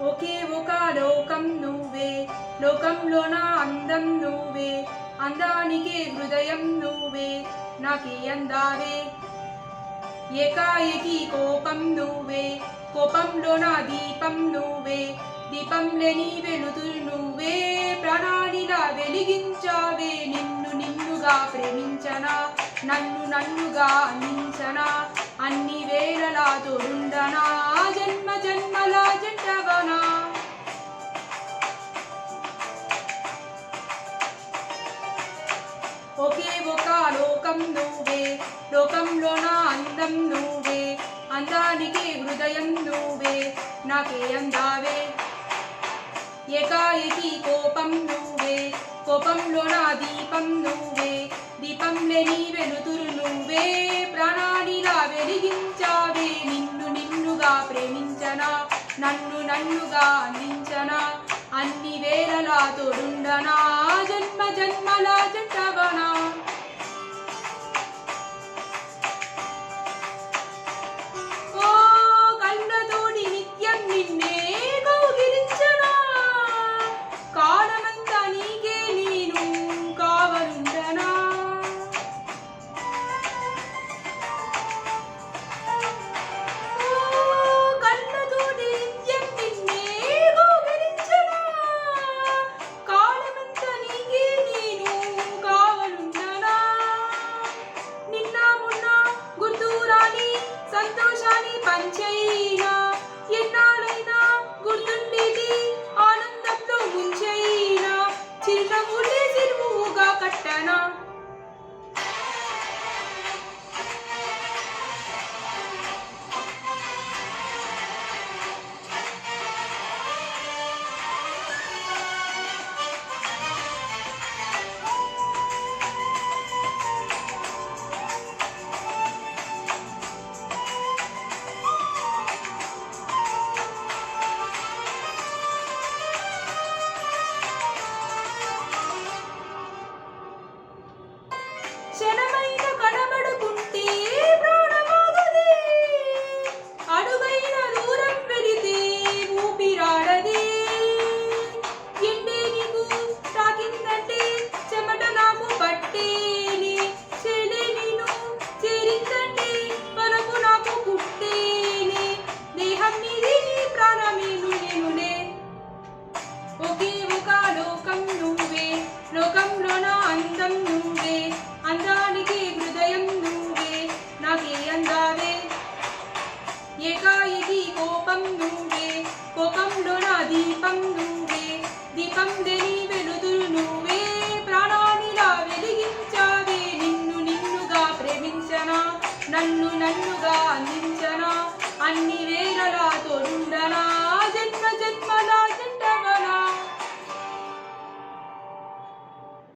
ఒకే ఒక లోకం నువ్వే, లోకంలోన అందం నువ్వే, అందానికి హృదయం నువ్వే, నాకే అందావే. ఏకాఏకి కోపం నువ్వే, కోపంలోన దీపం నువ్వే, దీపం లేని వెలుతురు నువ్వే, ప్రాణానిలా వెలిగించావే. నిన్ను నిన్నుగా ప్రేమించనా, నన్ను నన్నుగా అందించనా, అన్ని వేళలా తోడుండనా, జన్మ జన్మల జంటవనా. ఒకే ఒక లోకం నువ్వే, లోకంలోన అందం నువ్వే, అందానికి హృదయం నువ్వే, నాకే అందావే. ఏకాఏకి కోపం నువ్వే, కోపంలోన దీపం నువ్వే, దీపం లేని వెలుతురు నువ్వే, ప్రాణానిలా వెలిగించావే. నిన్ను నిన్నుగా ప్రేమించనా, నన్ను నన్నుగా అందించనా, అన్ని వేళలా తోడుండనా, జన్మ జన్మల జంటవనా. ఓ కళ్ళతోటి నిత్యం నిన్నే కౌగిలించనా, కాలమంతా నీకే నేను కావలుండనా. కళ్ళతోటి నిత్యం నిన్నే కౌగిలించనా, కాలమంతా నీకే నేను కావలుండనా. నిన్న మొన్న గుర్తురాని సంతోషాన్ని పంచైనా, ఎన్నాళ్ళైనా గుర్తుండేది ఆనందంతో ముంచైనా, చిరునవ్వులే సిరువుగా కట్టనా. క్షణమైన కనబడుకుంటే ప్రాణమాగదే, అడుగైన దూరం వెళితే ఊపిరాడదే. ఎండే నీకు తాకిందంటే చెమట నాకు పట్టేనే, చెలే నేను చేరిందంటే మనకు నాకు పుట్టేనే, దేహం మీది నీ ప్రాణమేను నేనులే. ఒకే ఒక లోకం నువ్వే, లోకంలోన అందం నువ్వే, అందానికి హృదయం నువ్వే, నాకే అందావే. ఏకాఏకి కోపం నువ్వే, కోపంలోన దీపం నువ్వే, దీపం లేని వెలుతురు నువ్వే, ప్రాణానిలా వెలిగించావే. నిన్ను నిన్నుగా ప్రేమించనా, నన్ను నన్నుగా అందించనా, అన్ని వేళలా తోడుండనా.